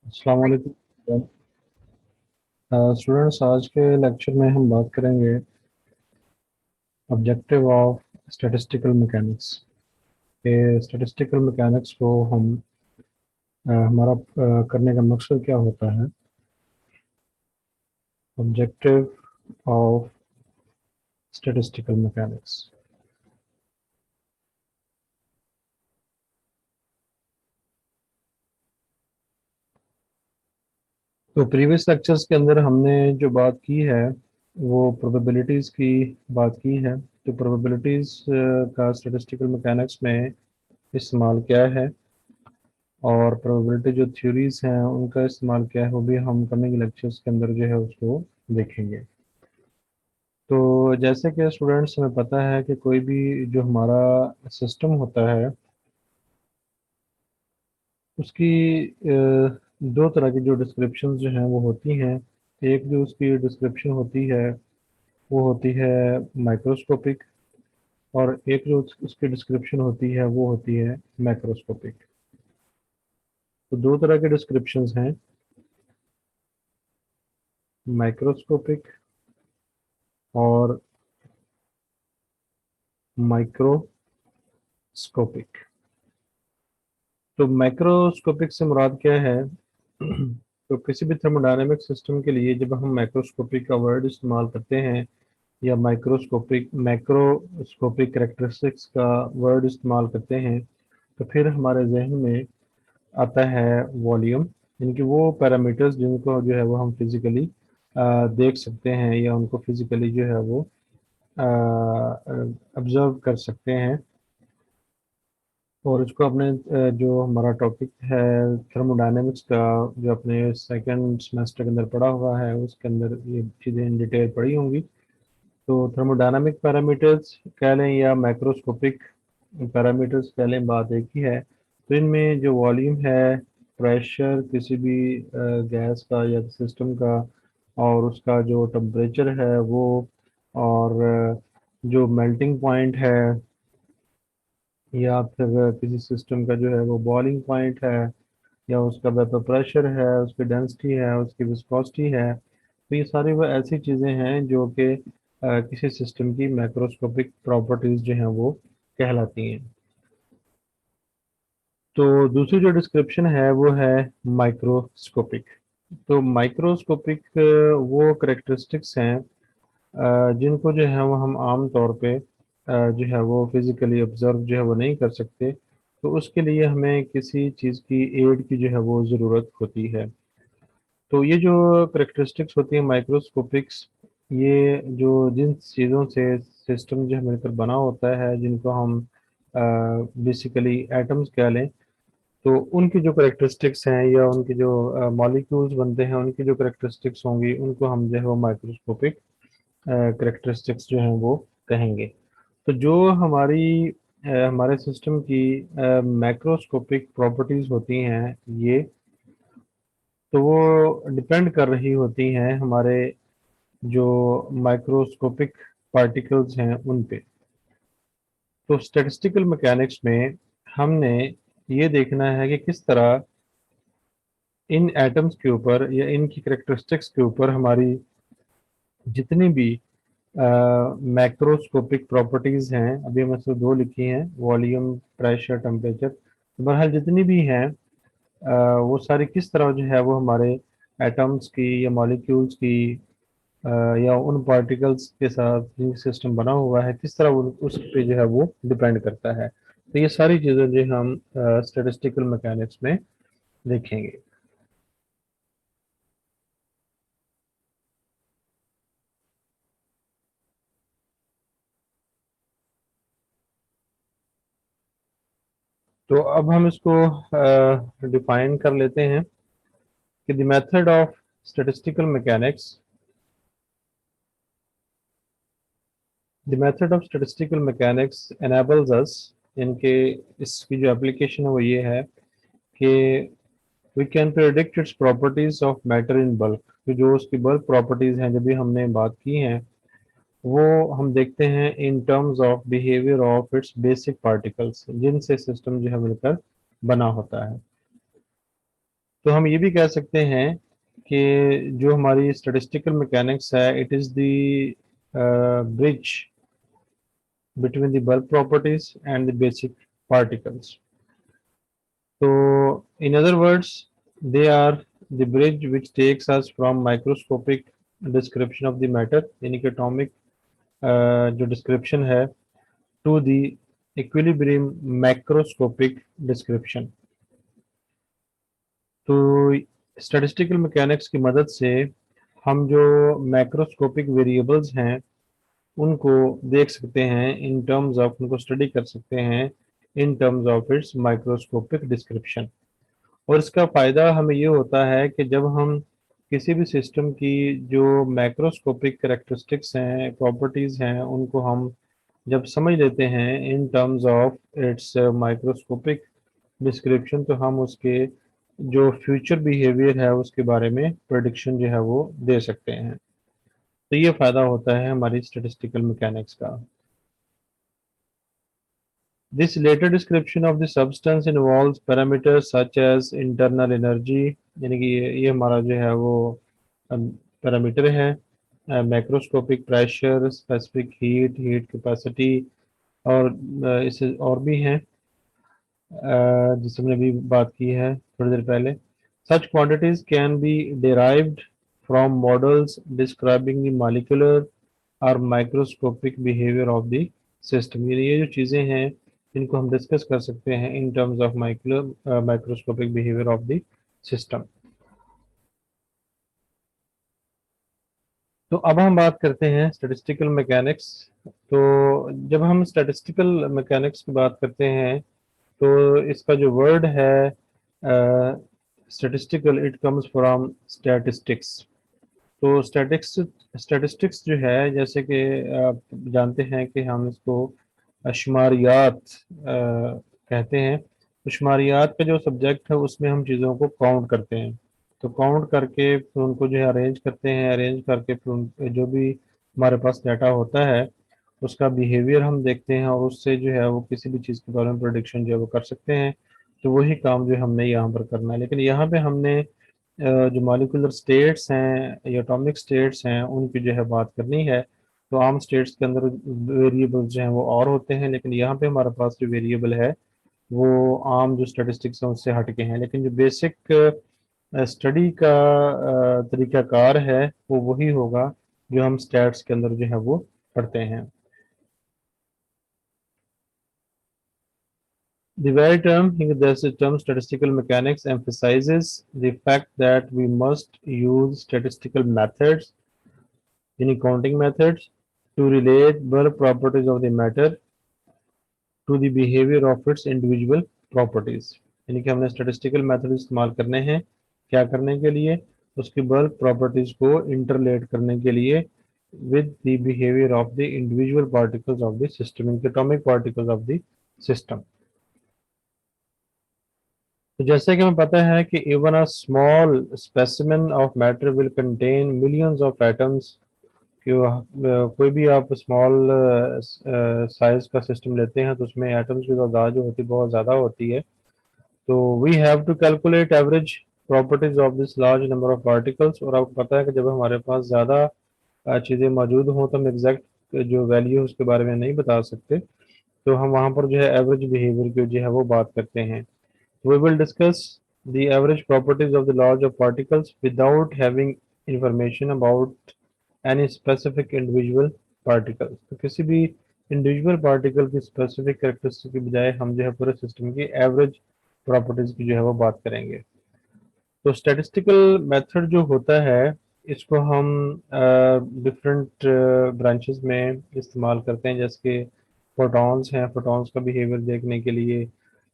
अस्सलाम वालेकुम स्टूडेंट्स। आज के लेक्चर में हम बात करेंगे ऑब्जेक्टिव ऑफ स्टैटिस्टिकल मैकेनिक्स के। स्टैटिस्टिकल मैकेनिक्स को हम हमारा करने का मकसद क्या होता है। Objective of statistical mechanics. तो प्रीवियस लेक्चर्स के अंदर हमने जो बात की है वो प्रोबेबिलिटीज़ की बात की है। तो प्रोबेबिलिटीज़ का स्टैटिस्टिकल मैकेनिक्स में इस्तेमाल क्या है और प्रोबेबिलिटी जो थ्योरीज हैं उनका इस्तेमाल क्या है वो भी हम कमिंग लेक्चर्स के अंदर जो है उसको देखेंगे। तो जैसे कि स्टूडेंट्स हमें पता है कि कोई भी जो हमारा सिस्टम होता है उसकी दो तरह की जो डिस्क्रिप्शन जो हैं वो होती हैं। एक जो उसकी डिस्क्रिप्शन होती है वो होती है माइक्रोस्कोपिक, और एक जो उसकी डिस्क्रिप्शन होती है वो होती है मैक्रोस्कोपिक। तो दो तरह के डिस्क्रिप्शंस हैं, माइक्रोस्कोपिक और माइक्रोस्कोपिक। तो माइक्रोस्कोपिक से मुराद क्या है? तो किसी भी थर्मोडायनेमिक सिस्टम के लिए जब हम माइक्रोस्कोपिक का वर्ड इस्तेमाल करते हैं या माइक्रोस्कोपिक मैक्रोस्कोपिक करेक्टरिस्टिक्स का वर्ड इस्तेमाल करते हैं तो फिर हमारे जहन में आता है वॉल्यूम, यानी कि वो पैरामीटर्स जिनको जो है वो हम फिजिकली देख सकते हैं या उनको फिजिकली जो है वो ऑब्जर्व कर सकते हैं। और इसको अपने जो हमारा टॉपिक है थर्मोडायनेमिक्स का, जो अपने सेकंड सेमेस्टर के अंदर पढ़ा हुआ है उसके अंदर ये चीज़ें इन डिटेल पढ़ी होंगी। तो थर्मोडायनामिक पैरामीटर्स कह लें या मैक्रोस्कोपिक पैरामीटर्स कह लें, बात एक ही है। तो इनमें जो वॉल्यूम है, प्रेशर किसी भी गैस का या सिस्टम का, और उसका जो टेम्परेचर है वो, और जो मेल्टिंग पॉइंट है या फिर किसी सिस्टम का जो है वो बॉइलिंग पॉइंट है, या उसका वेपर प्रेशर है, उसकी डेंसिटी है, उसकी विस्कोसिटी है। तो ये सारी वो ऐसी चीज़ें हैं जो कि किसी सिस्टम की मैक्रोस्कोपिक प्रॉपर्टीज जो हैं वो कहलाती हैं। तो दूसरी जो डिस्क्रिप्शन है वो है माइक्रोस्कोपिक। तो माइक्रोस्कोपिक वो करेक्टरिस्टिक्स हैं जिनको जो है वो हम आम तौर पे जो है वो फिजिकली ऑब्जर्व जो है वो नहीं कर सकते। तो उसके लिए हमें किसी चीज़ की एड की जो है वो ज़रूरत होती है। तो ये जो करेक्टरिस्टिक्स होती हैं माइक्रोस्कोपिक्स, ये जो जिन चीज़ों से सिस्टम जो है मिलकर बना होता है जिनको हम बेसिकली एटम्स कह लें, तो उनकी जो करेक्टरिस्टिक्स हैं या उनकी जो मॉलिक्यूल्स बनते हैं उनकी जो करेक्टरिस्टिक्स होंगी उनको हम जो है वो माइक्रोस्कोपिक करेक्टरिस्टिक्स जो हैं वो कहेंगे। तो जो हमारे सिस्टम की मैक्रोस्कोपिक प्रॉपर्टीज होती हैं ये, तो वो डिपेंड कर रही होती हैं हमारे जो माइक्रोस्कोपिक पार्टिकल्स हैं उन पे। तो स्टैटिस्टिकल मैकेनिक्स में हमने ये देखना है कि किस तरह इन एटम्स के ऊपर या इनकी करेक्टरिस्टिक्स के ऊपर हमारी जितनी भी मैक्रोस्कोपिक प्रॉपर्टीज हैं, अभी हमने सिर्फ दो लिखी हैं, वॉल्यूम, प्रेशर, टेम्परेचर, बहरहाल जितनी भी हैं वो सारी किस तरह जो है वो हमारे एटम्स की या मॉलिक्यूल्स की अ, या उन पार्टिकल्स के साथ जो सिस्टम बना हुआ है किस तरह उस पे जो है वो डिपेंड करता है। तो ये सारी चीज़ें जो हम स्टैटिस्टिकल मैकेनिक्स में देखेंगे। तो अब हम इसको डिफाइन कर लेते हैं कि the method of statistical mechanics, the method of statistical mechanics enables us, इनके इसकी जो एप्लीकेशन है वो ये है कि we can predict its properties of matter in bulk. तो जो उसकी बल्क प्रॉपर्टीज हैं जब भी हमने बात की हैं वो हम देखते हैं in terms of behaviour of its basic particles जिनसे सिस्टम जो है मिलकर बना होता है। तो हम ये भी कह सकते हैं कि जो हमारी स्टैटिस्टिकल मैकेनिक्स है, it is the bridge between the bulk properties and the basic particles. So, in other words, they are the bridge which takes us from microscopic description of the matter, यानी कि atomic जो description है, to the equilibrium macroscopic description. तो statistical mechanics की मदद से हम जो macroscopic variables हैं उनको देख सकते हैं इन टर्म्स ऑफ, उनको स्टडी कर सकते हैं in terms of its microscopic description. और इसका फ़ायदा हमें ये होता है कि जब हम किसी भी सिस्टम की जो मैक्रोस्कोपिक करेक्टरिस्टिक्स हैं, प्रॉपर्टीज़ हैं, उनको हम जब समझ लेते हैं in terms of its microscopic description, तो हम उसके जो फ्यूचर बिहेवियर है उसके बारे में प्रेडिक्शन जो है वो दे सकते हैं। तो ये फ़ायदा होता है हमारी स्टैटिस्टिकल मैकेनिक्स का। This later description of the substance involves parameters such as internal energy, यानी कि ये हमारा जो है वो पैरामीटर है, macroscopic pressure, specific heat, heat capacity, और इससे और भी हैं जिस हमने भी बात की है थोड़ी देर पहले। Such quantities can be derived from models describing the molecular और microscopic behaviour of the system. ये जो चीज़ें हैं इनको हम डिस्कस कर सकते हैं in terms of microscopic behaviour of the system. तो अब हम बात करते हैं स्टैटिस्टिकल मैकेनिक्स। तो जब हम स्टैटिस्टिकल मैकेनिक्स की बात करते हैं तो इसका जो वर्ड है statistical, it comes from statistics. तो स्टैटिस्टिक्स जो है, जैसे कि आप जानते हैं कि हम इसको शुमारियात कहते हैं। तो शुमारियात का जो सब्जेक्ट है उसमें हम चीज़ों को काउंट करते हैं। तो काउंट करके फिर उनको जो है अरेंज करते हैं, अरेंज करके फिर जो भी हमारे पास डाटा होता है उसका बिहेवियर हम देखते हैं और उससे जो है वो किसी भी चीज़ के बारे में प्रोडिक्शन जो है वो कर सकते हैं। तो वही काम जो हमने यहाँ पर करना है। लेकिन यहाँ पे हमने जो मॉलिक्यूलर स्टेट्स हैं या एटॉमिक स्टेट्स हैं उनकी जो है बात करनी है। तो आम स्टेट्स के अंदर वेरिएबल्स जो हैं वो और होते हैं, लेकिन यहाँ पे हमारे पास जो वेरिएबल है वो आम जो स्टेटिस्टिक्स हैं उससे हट के हैं। लेकिन जो बेसिक स्टडी का तरीकाकार है वो वही होगा जो हम स्टैट्स के अंदर जो है वो पढ़ते हैं। The very term, the term statistical mechanics emphasizes the fact that we must use statistical methods, any counting methods, to relate bulk properties of the matter to the behavior of its individual properties। यानी कि हमने statistical method इस्तेमाल करने हैं क्या करने के लिए, उसकी bulk properties को interrelate करने के लिए with the behavior of the individual particles of the system, इनके atomic particles of the system। तो जैसे कि हमें पता है कि even a small specimen of matter will contain millions of atoms, कि कोई भी आप स्मॉल साइज का सिस्टम लेते हैं तो उसमें एटम्स की तादाद जो होती है बहुत ज़्यादा होती है। तो we have to calculate average properties of this large number of particles. और आपको पता है कि जब हमारे पास ज़्यादा चीज़ें मौजूद हों तो हम एग्जैक्ट जो वैल्यू उसके बारे में नहीं बता सकते, तो हम वहाँ पर जो है एवरेज बिहेवियर की जो है वो बात करते हैं। We will discuss the average properties of the large of particles without having information about any specific individual particle। तो किसी भी individual particle की specific characteristic की बजाय हम जो है पूरे सिस्टम की average properties की जो है वो बात करेंगे। तो statistical method जो होता है इसको हम डिफरेंट ब्रांचेस में इस्तेमाल करते हैं। जैसे कि फोटॉन्स हैं, फोटॉन्स का बिहेवियर देखने के लिए,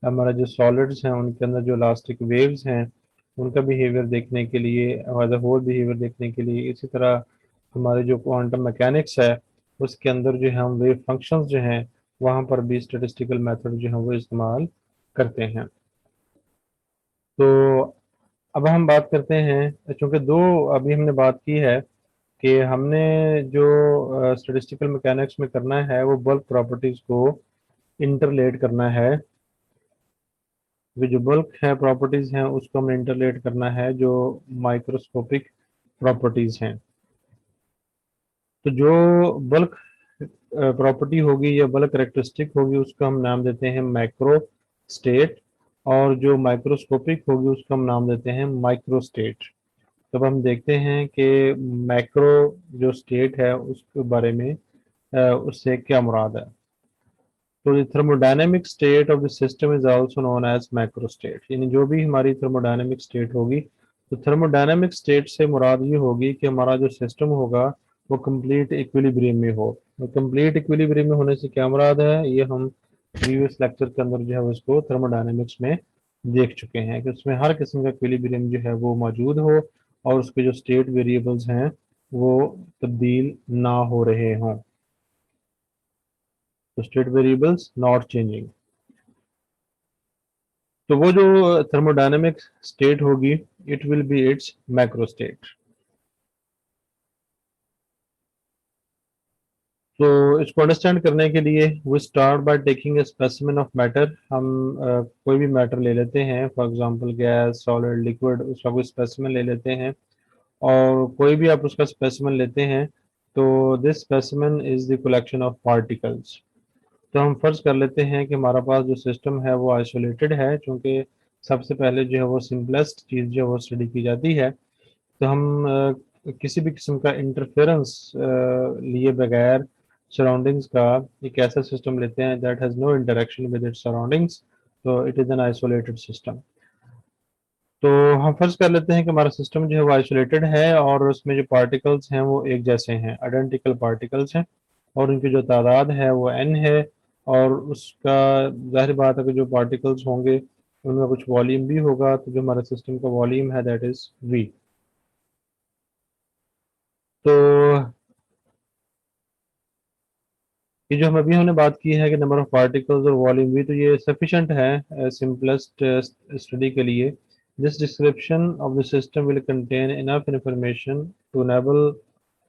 हमारा जो सॉलिड्स हैं उनके अंदर जो इलास्टिक वेव्स हैं उनका बिहेवियर देखने के लिए, हमारा होल बिहेवियर देखने के लिए। इसी तरह हमारे जो क्वांटम मैकेनिक्स है उसके अंदर जो है हम वेव फंक्शंस जो हैं वहाँ पर भी स्टेटिस्टिकल मेथड जो है वो इस्तेमाल करते हैं। तो अब हम बात करते हैं, चूंकि दो अभी हमने बात की है कि हमने जो स्टेटिस्टिकल मैकेनिक्स में करना है वो बल्क प्रॉपर्टीज को इंटरलेट करना है क्योंकि जो बल्क है प्रॉपर्टीज हैं उसको हमें इंटरलेट करना है जो माइक्रोस्कोपिक प्रॉपर्टीज हैं। तो जो बल्क प्रॉपर्टी होगी या बल्क करेक्टरिस्टिक होगी उसका हम नाम देते हैं मैक्रो स्टेट, और जो माइक्रोस्कोपिक होगी उसका हम नाम देते हैं माइक्रो स्टेट। तब हम देखते हैं कि मैक्रो जो स्टेट है उसके बारे में उससे क्या मुराद है। तो the thermodynamic state of the system is also known as macro state, यानी जो भी हमारी थर्मोडायनेमिक स्टेट होगी, तो थर्मोडायनेमिक स्टेट से मुराद ये होगी कि हमारा जो सिस्टम होगा वो कंप्लीट इक्विलिब्रियम में हो। तो कंप्लीट इक्विलिब्रियम में होने से क्या मुराद है, ये हम प्रीवियस लेक्चर के अंदर जो है उसको थर्मोडायनेमिक्स में देख चुके हैं कि उसमें हर किस्म का इक्विलिब्रियम जो है वो मौजूद हो और उसके जो स्टेट वेरिएबल्स हैं वो तब्दील ना हो रहे हों, तो स्टेट वेरिएबल्स नॉट चेंजिंग। तो वो जो थर्मोडायनेमिक स्टेट होगी it will be its macro state. तो इसको अंडरस्टैंड करने के लिए we start by taking a specimen of matter. हम कोई भी मैटर ले लेते हैं, for example gas, solid, liquid, उसका कोई स्पेसिमेन ले लेते हैं, और कोई भी आप उसका स्पेसिमेन लेते हैं तो this specimen is the collection of particles. तो हम फर्ज कर लेते हैं कि हमारा पास जो सिस्टम है वो आइसोलेटेड है, क्योंकि सबसे पहले जो है वो सिंपलेस्ट चीज़ जो है वो स्टडी की जाती है। तो हम किसी भी किस्म का इंटरफेरेंस लिए बगैर सराउंडिंग्स का एक ऐसा सिस्टम लेते हैं that has no interaction with its surroundings, तो it is an isolated system. तो हम फर्ज कर लेते हैं कि हमारा सिस्टम जो है वो आइसोलेटेड है और उसमें जो पार्टिकल्स हैं वो एक जैसे हैं, आइडेंटिकल पार्टिकल्स हैं, और उनकी जो तादाद है वो n है। और उसका जाहिर बात है कि जो पार्टिकल्स होंगे उनमें कुछ वॉल्यूम भी होगा, तो जो हमारे सिस्टम का वॉल्यूम है दैट इज v। तो ये जो हम अभी हमने बात की है कि नंबर ऑफ पार्टिकल्स और वॉल्यूम भी, तो ये सफिशेंट है सिंपलेस्ट स्टडी के लिए। This description of the system will contain enough information to enable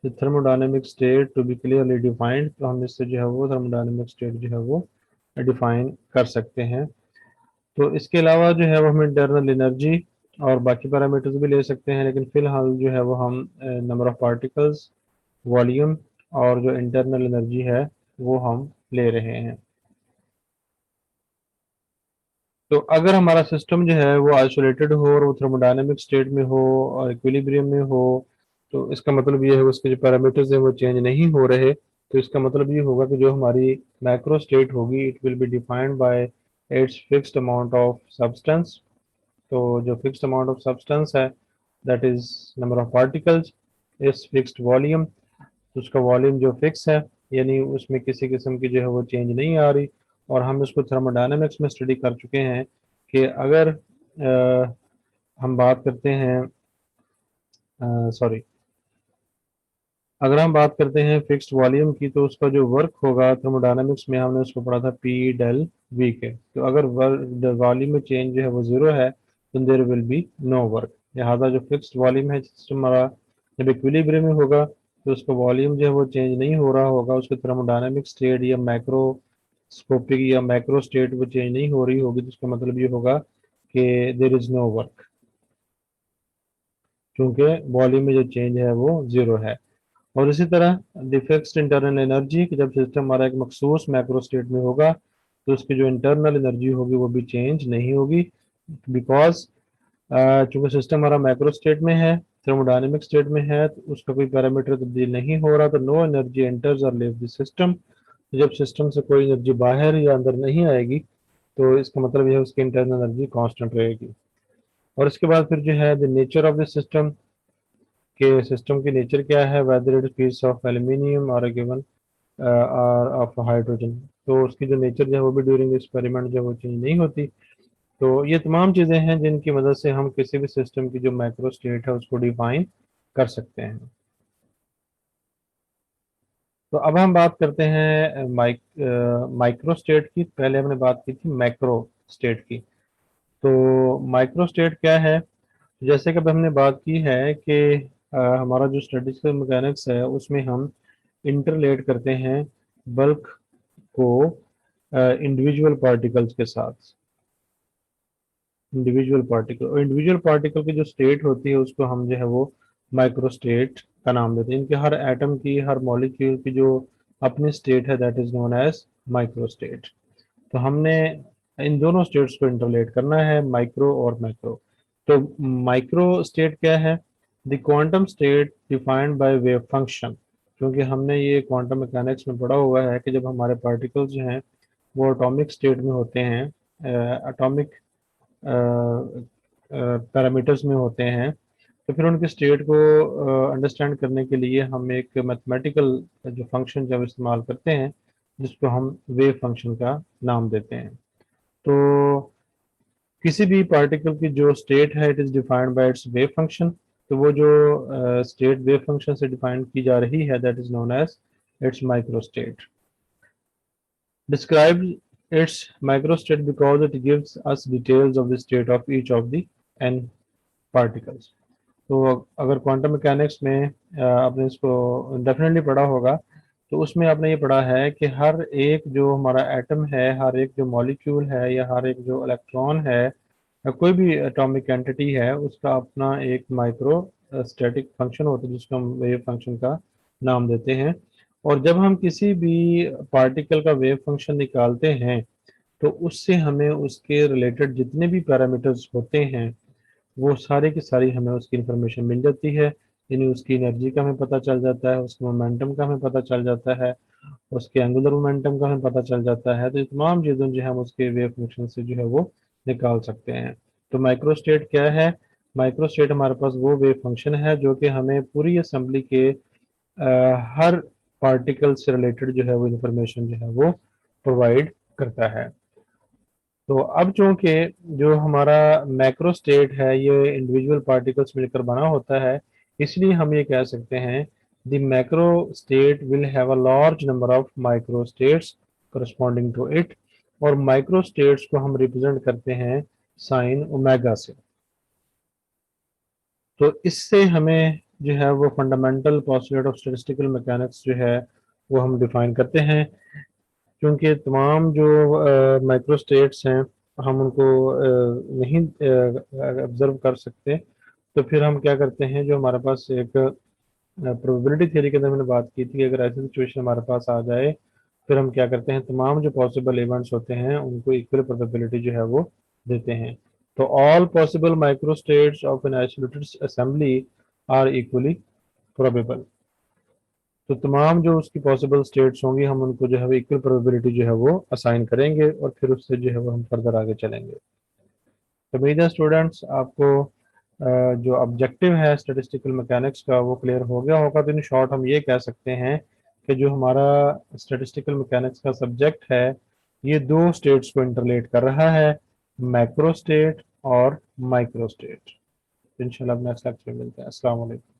the thermodynamic state to be clearly defined. तो हम इससे जो है वो थर्मोडायनेमिक स्टेट जो है वो डिफाइन कर सकते हैं। तो इसके अलावा जो है वो हम इंटरनल एनर्जी और बाकी पैरामीटर्स भी ले सकते हैं, लेकिन फिलहाल जो है वो हम नंबर ऑफ पार्टिकल्स, वॉल्यूम और जो इंटरनल एनर्जी है वो हम ले रहे हैं। तो अगर हमारा सिस्टम जो है वो आइसोलेटेड हो और वो थर्मोडायनेमिक स्टेट में हो और इक्विलिब्रियम में हो, तो इसका मतलब ये है उसके जो पैरामीटर्स हैं वो चेंज नहीं हो रहे। तो इसका मतलब ये होगा कि जो हमारी मैक्रो स्टेट होगी it will be defined by it's fixed amount of substance. तो जो फिक्स्ड अमाउंट ऑफ सब्सटेंस है that is number of particles इस फिक्स्ड वॉल्यूम। तो उसका वॉल्यूम जो फिक्स है, यानी उसमें किसी किस्म की जो है वो चेंज नहीं आ रही। और हम इसको थर्मोडायनेमिक्स में स्टडी कर चुके हैं कि अगर हम बात करते हैं, सॉरी, अगर हम बात करते हैं फिक्स्ड वॉल्यूम की, तो उसका जो वर्क होगा थर्मोडायनेमिक्स में हमने उसको पढ़ा था पी डेल वी के। तो अगर वॉल्यूम में चेंज जो है वो जीरो है तो there will be no work. लिहाजा जो फिक्स्ड वॉल्यूम है सिस्टम हमारा जब इक्विलिब्रियम में होगा तो उसका वॉल्यूम जो है वो चेंज नहीं हो रहा होगा, उसके थर्मोडायनेमिक स्टेट या मैक्रोस्कोपिक या मैक्रो स्टेट वो चेंज नहीं हो रही होगी, तो उसका मतलब ये होगा कि देर इज नो वर्क, क्योंकि वॉल्यूम में जो चेंज है वो जीरो है। और इसी तरह डिफेक्ट इंटरनल एनर्जी कि जब सिस्टम हमारा एक मखसूस मैक्रो स्टेट में होगा तो उसकी जो इंटरनल एनर्जी होगी वो भी चेंज नहीं होगी, बिकॉज चूंकि सिस्टम हमारा मैक्रो स्टेट में है, थर्मोडायनेमिक स्टेट में है, तो उसका कोई पैरामीटर तब्दील नहीं हो रहा, तो नो एनर्जी एंटर्स और लीव द सिस्टम। जब सिस्टम से कोई एनर्जी बाहर या अंदर नहीं आएगी तो इसका मतलब यह है उसकी इंटरनल एनर्जी कांस्टेंट रहेगी। और इसके बाद फिर जो है the nature of the system, के सिस्टम की नेचर क्या है, whether it piece of aluminium और गिवन और ऑफ हाइड्रोजन। तो उसकी जो नेचर जो है वो भी ड्यूरिंग एक्सपेरिमेंट जो है वो चेंज नहीं होती। तो ये तमाम चीज़ें हैं जिनकी मदद से हम किसी भी सिस्टम की जो मैक्रो स्टेट है उसको डिफाइन कर सकते हैं। तो अब हम बात करते हैं माइक्रो स्टेट की। पहले हमने बात की थी मैक्रो स्टेट की। तो माइक्रो स्टेट क्या है, जैसे कि अब हमने बात की है कि हमारा जो स्टैटिस्टिकल मैकेनिक्स है उसमें हम इंटरलेट करते हैं बल्क को इंडिविजुअल पार्टिकल्स के साथ। इंडिविजुअल पार्टिकल, और इंडिविजुअल पार्टिकल की जो स्टेट होती है उसको हम जो है वो माइक्रो स्टेट का नाम देते हैं। इनके हर एटम की, हर मॉलिक्यूल की जो अपनी स्टेट है that is known as micro state. तो हमने इन दोनों स्टेट्स को इंटरलेट करना है, माइक्रो और मैक्रो। तो माइक्रो स्टेट क्या है? The quantum state defined by wave function. क्योंकि हमने ये क्वांटम मैकेनिक्स में पढ़ा हुआ है कि जब हमारे पार्टिकल्स जो हैं वो एटॉमिक स्टेट में होते हैं, एटॉमिक पैरामीटर्स में होते हैं, तो फिर उनकी स्टेट को अंडरस्टैंड करने के लिए हम एक मैथमेटिकल जो फंक्शन जब इस्तेमाल करते हैं जिसको हम वेव फंक्शन का नाम देते हैं। तो किसी भी पार्टिकल की जो स्टेट है it is defined by its wave function. तो वो जो स्टेट वेव फंक्शन से डिफाइन की जा रही है that is known as its micro state. Describes its microstate because it gives us details of the state of each of the n particles। तो अगर क्वांटम मैकेनिक्स में आपने इसको डेफिनेटली पढ़ा होगा, तो उसमें आपने ये पढ़ा है कि हर एक जो हमारा एटम है, हर एक जो मॉलिक्यूल है, या हर एक जो इलेक्ट्रॉन है, या कोई भी एटॉमिक एंटिटी है, उसका अपना एक माइक्रो स्टैटिक फंक्शन होता है जिसको हम वेव फंक्शन का नाम देते हैं। और जब हम किसी भी पार्टिकल का वेव फंक्शन निकालते हैं तो उससे हमें उसके रिलेटेड जितने भी पैरामीटर्स होते हैं वो सारे की सारी हमें उसकी इंफॉर्मेशन मिल जाती है। यानी उसकी एनर्जी का हमें पता चल जाता है, उसके मोमेंटम का हमें पता चल जाता है, उसके एंगुलर मोमेंटम का हमें पता चल जाता है। तो ये तमाम चीज़ें जो है हम उसके वेव फंक्शन से जो है वो निकाल सकते हैं। तो माइक्रोस्टेट क्या है? माइक्रोस्टेट हमारे पास वो वेव फंक्शन है जो कि हमें पूरी असेंबली के हर पार्टिकल से रिलेटेड जो है वो इंफॉर्मेशन जो है वो प्रोवाइड करता है। तो अब चूंकि जो हमारा मैक्रो स्टेट है ये इंडिविजुअल पार्टिकल्स मिलकर बना होता है, इसलिए हम ये कह सकते हैं the macro state will have a large number of micro states corresponding to it. और माइक्रो स्टेट्स को हम रिप्रेजेंट करते हैं साइन ओमेगा से। तो इससे हमें जो है वो fundamental postulate of statistical mechanics जो है वो हम डिफाइन करते हैं। क्योंकि तमाम जो माइक्रो स्टेट्स हैं हम उनको नहीं ऑब्जर्व कर सकते, तो फिर हम क्या करते हैं, जो हमारे पास एक प्रोबेबिलिटी थ्योरी के अंदर मैंने बात की थी कि अगर ऐसी सिचुएशन हमारे पास आ जाए, फिर हम क्या करते हैं, तमाम जो पॉसिबल इवेंट्स होते हैं उनको इक्वल प्रोबेबिलिटी जो है वो देते हैं। तो all possible micro states of an isolated assembly are equally probable. तो तमाम जो उसकी पॉसिबल स्टेट्स होंगी हम उनको जो है वो इक्वल प्रोबेबिलिटी जो है वो असाइन करेंगे और फिर उससे जो है वो हम फर्दर आगे चलेंगे। तो उम्मीद है स्टूडेंट्स आपको जो ऑब्जेक्टिव है स्टैटिस्टिकल मैकेनिक्स का वो क्लियर हो गया होगा। तो इन शॉर्ट हम ये कह सकते हैं कि जो हमारा स्टैटिस्टिकल मैकेनिक्स का सब्जेक्ट है ये दो स्टेट्स को इंटरलेट कर रहा है, मैक्रो स्टेट और माइक्रो स्टेट। इंशाल्लाह नेक्स्ट लेक्चर में मिलते हैं। अस्सलाम वालेकुम।